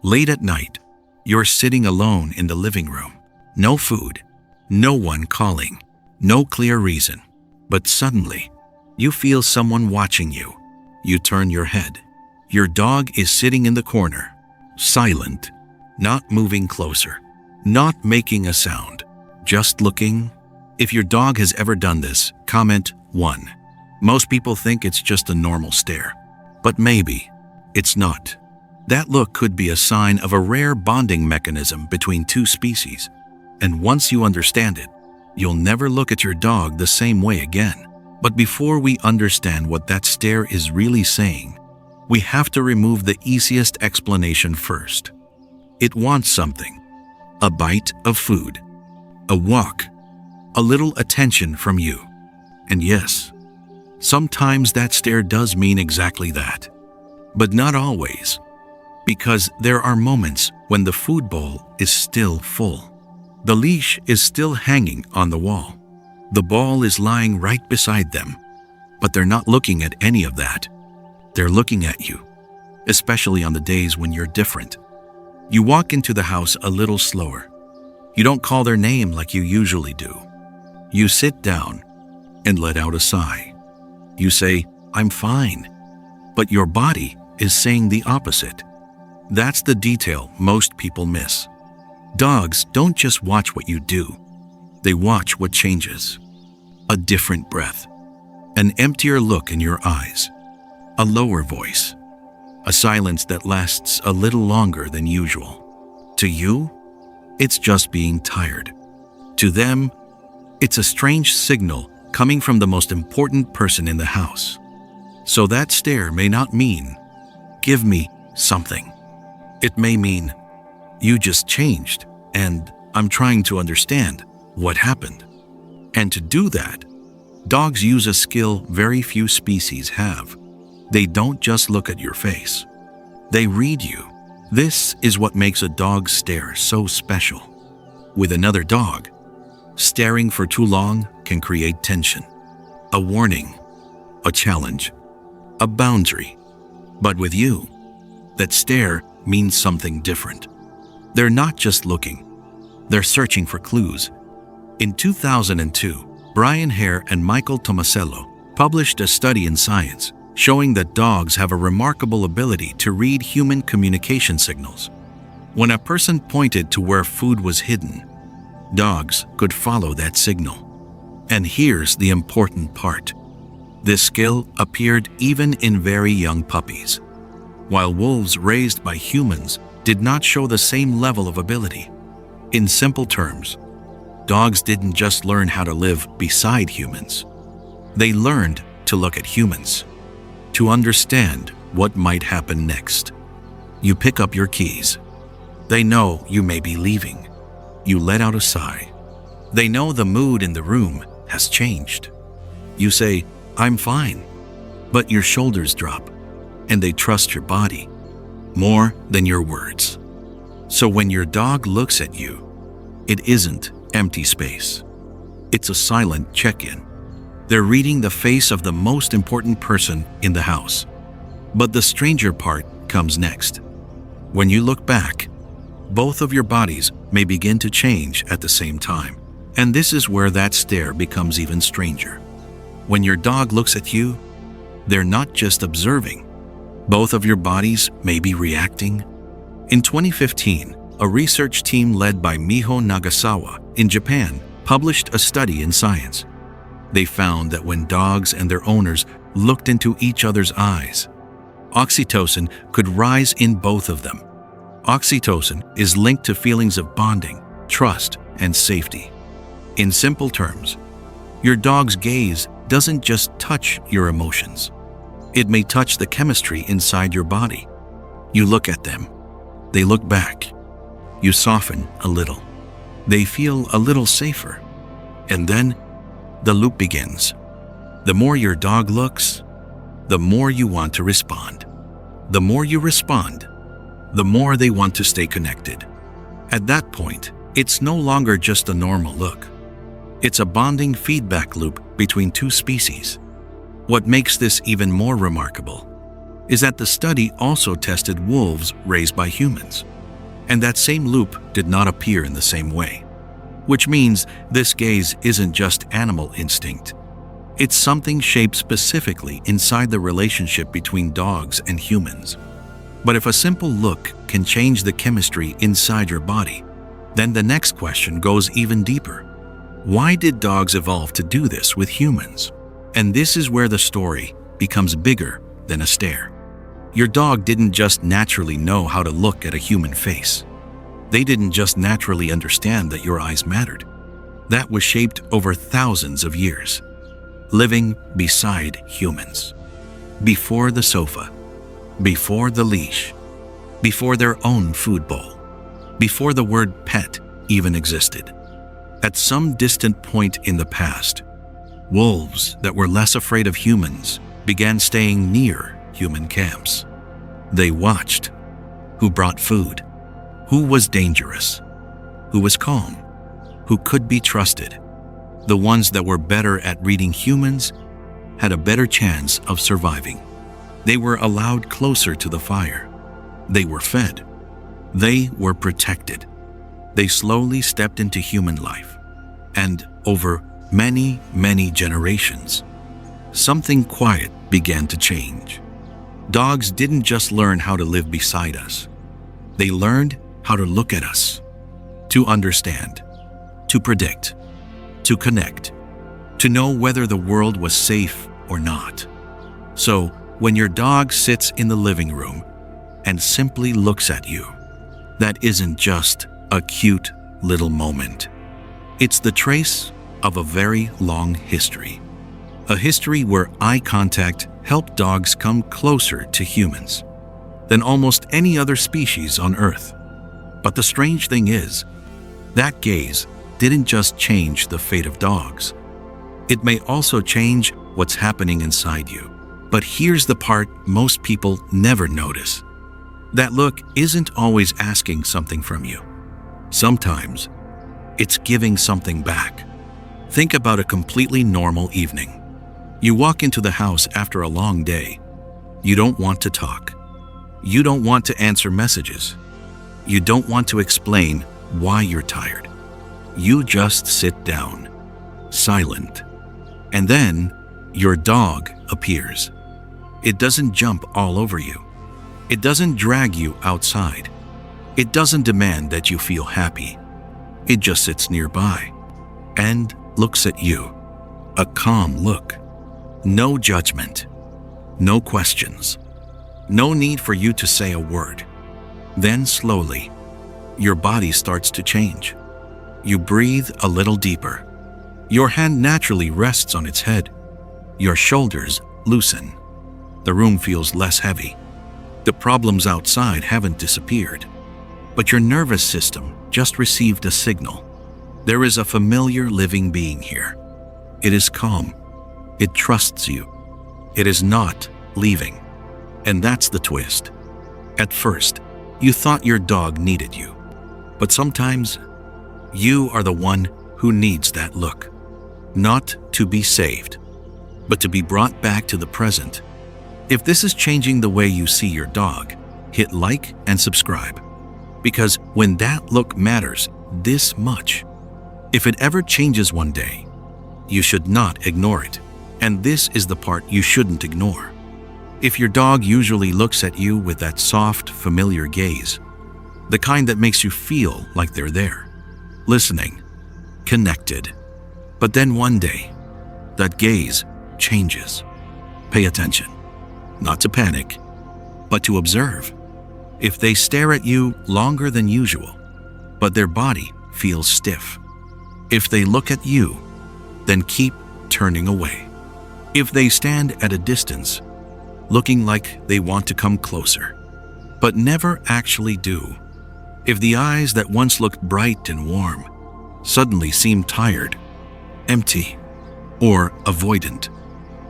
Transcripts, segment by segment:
Late at night, you're sitting alone in the living room. No food, no one calling, no clear reason. But suddenly, you feel someone watching you. You turn your head. Your dog is sitting in the corner, silent, not moving closer, not making a sound, just looking. If your dog has ever done this, comment 1. Most people think it's just a normal stare, but maybe it's not. That look could be a sign of a rare bonding mechanism between two species. And once you understand it, you'll never look at your dog the same way again. But before we understand what that stare is really saying, we have to remove the easiest explanation first. It wants something. A bite of food, a walk, a little attention from you. And yes, sometimes that stare does mean exactly that. But not always, because there are moments when the food bowl is still full. The leash is still hanging on the wall. The ball is lying right beside them, but they're not looking at any of that. They're looking at you, especially on the days when you're different. You walk into the house a little slower. You don't call their name like you usually do. You sit down and let out a sigh. You say, "I'm fine," but your body is saying the opposite. That's the detail most people miss. Dogs don't just watch what you do. They watch what changes. A different breath, an emptier look in your eyes, a lower voice, a silence that lasts a little longer than usual. To you, it's just being tired. To them, it's a strange signal coming from the most important person in the house. So that stare may not mean, "Give me something." It may mean, "You just changed, and I'm trying to understand what happened." And to do that, dogs use a skill very few species have. They don't just look at your face. They read you. This is what makes a dog's stare so special. With another dog, staring for too long can create tension, a warning, a challenge, a boundary. But with you, that stare means something different. They're not just looking, they're searching for clues. In 2002, Brian Hare and Michael Tomasello published a study in Science showing that dogs have a remarkable ability to read human communication signals. When a person pointed to where food was hidden, dogs could follow that signal. And here's the important part. This skill appeared even in very young puppies, while wolves raised by humans did not show the same level of ability. In simple terms, dogs didn't just learn how to live beside humans. They learned to look at humans, to understand what might happen next. You pick up your keys. They know you may be leaving. You let out a sigh. They know the mood in the room has changed. You say, "I'm fine," but your shoulders drop, and they trust your body more than your words. So when your dog looks at you, it isn't empty space. It's a silent check-in. They're reading the face of the most important person in the house. But the stranger part comes next. When you look back, both of your bodies may begin to change at the same time. And this is where that stare becomes even stranger. When your dog looks at you, they're not just observing. Both of your bodies may be reacting. In 2015, a research team led by Miho Nagasawa in Japan published a study in Science. They found that when dogs and their owners looked into each other's eyes, oxytocin could rise in both of them. Oxytocin is linked to feelings of bonding, trust, and safety. In simple terms, your dog's gaze doesn't just touch your emotions. It may touch the chemistry inside your body. You look at them. They look back. You soften a little. They feel a little safer. And then the loop begins. The more your dog looks, the more you want to respond. The more you respond, the more they want to stay connected. At that point, it's no longer just a normal look. It's a bonding feedback loop between two species. What makes this even more remarkable is that the study also tested wolves raised by humans. And that same loop did not appear in the same way. Which means this gaze isn't just animal instinct. It's something shaped specifically inside the relationship between dogs and humans. But if a simple look can change the chemistry inside your body, then the next question goes even deeper. Why did dogs evolve to do this with humans? And this is where the story becomes bigger than a stare. Your dog didn't just naturally know how to look at a human face. They didn't just naturally understand that your eyes mattered. That was shaped over thousands of years, living beside humans, before the sofa, before the leash, before their own food bowl, before the word pet even existed. At some distant point in the past, wolves that were less afraid of humans began staying near human camps. They watched who brought food, who was dangerous, who was calm, who could be trusted. The ones that were better at reading humans had a better chance of surviving. They were allowed closer to the fire. They were fed. They were protected. They slowly stepped into human life. And over many, many generations, something quiet began to change. Dogs didn't just learn how to live beside us. They learned how to look at us, to understand, to predict, to connect, to know whether the world was safe or not. So, when your dog sits in the living room and simply looks at you, that isn't just a cute little moment. It's the trace of a very long history. A history where eye contact helped dogs come closer to humans than almost any other species on Earth. But the strange thing is, that gaze didn't just change the fate of dogs. It may also change what's happening inside you. But here's the part most people never notice. That look isn't always asking something from you. Sometimes, it's giving something back. Think about a completely normal evening. You walk into the house after a long day. You don't want to talk. You don't want to answer messages. You don't want to explain why you're tired. You just sit down, silent. And then, your dog appears. It doesn't jump all over you. It doesn't drag you outside. It doesn't demand that you feel happy. It just sits nearby and looks at you. A calm look. No judgment. No questions. No need for you to say a word. Then slowly, your body starts to change. You breathe a little deeper. Your hand naturally rests on its head. Your shoulders loosen. The room feels less heavy. The problems outside haven't disappeared. But your nervous system just received a signal. There is a familiar living being here. It is calm. It trusts you. It is not leaving. And that's the twist. At first, you thought your dog needed you. But sometimes, you are the one who needs that look. Not to be saved, but to be brought back to the present. If this is changing the way you see your dog, hit like and subscribe. Because when that look matters this much, if it ever changes one day, you should not ignore it. And this is the part you shouldn't ignore. If your dog usually looks at you with that soft, familiar gaze, the kind that makes you feel like they're there, listening, connected. But then one day, that gaze changes. Pay attention. Not to panic, but to observe. If they stare at you longer than usual, but their body feels stiff. If they look at you, then keep turning away. If they stand at a distance, looking like they want to come closer, but never actually do. If the eyes that once looked bright and warm suddenly seem tired, empty, or avoidant,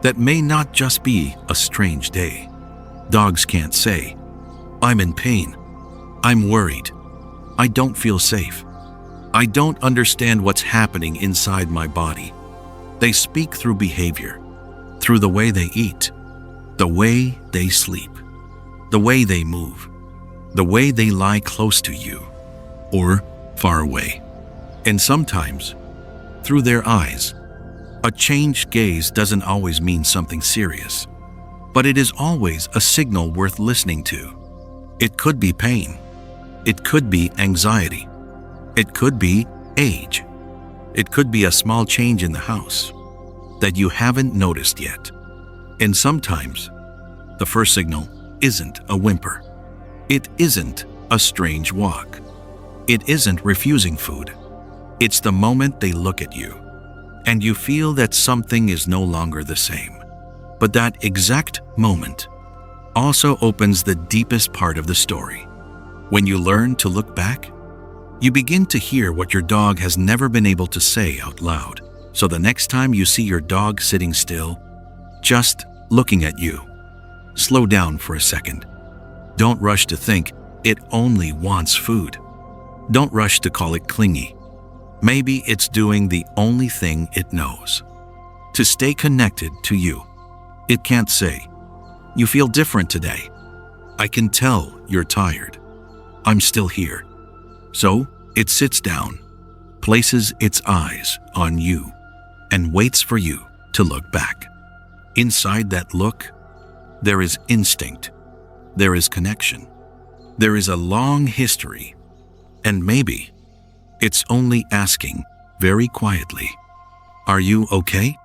that may not just be a strange day. Dogs can't say, "I'm in pain. I'm worried. I don't feel safe. I don't understand what's happening inside my body." They speak through behavior, through the way they eat, the way they sleep, the way they move. the way they lie close to you or far away. And sometimes, through their eyes, a changed gaze doesn't always mean something serious, but it is always a signal worth listening to. It could be pain. It could be anxiety. It could be age. It could be a small change in the house that you haven't noticed yet. And sometimes, the first signal isn't a whimper. It isn't a strange walk. It isn't refusing food. It's the moment they look at you, and you feel that something is no longer the same. But that exact moment also opens the deepest part of the story. When you learn to look back, you begin to hear what your dog has never been able to say out loud. So the next time you see your dog sitting still, just looking at you, slow down for a second. Don't rush to think it only wants food. Don't rush to call it clingy. Maybe it's doing the only thing it knows: to stay connected to you. It can't say, "You feel different today. I can tell you're tired. I'm still here." So it sits down, places its eyes on you, and waits for you to look back. Inside that look, there is instinct. There is connection. There is a long history. And maybe it's only asking very quietly, "Are you okay?"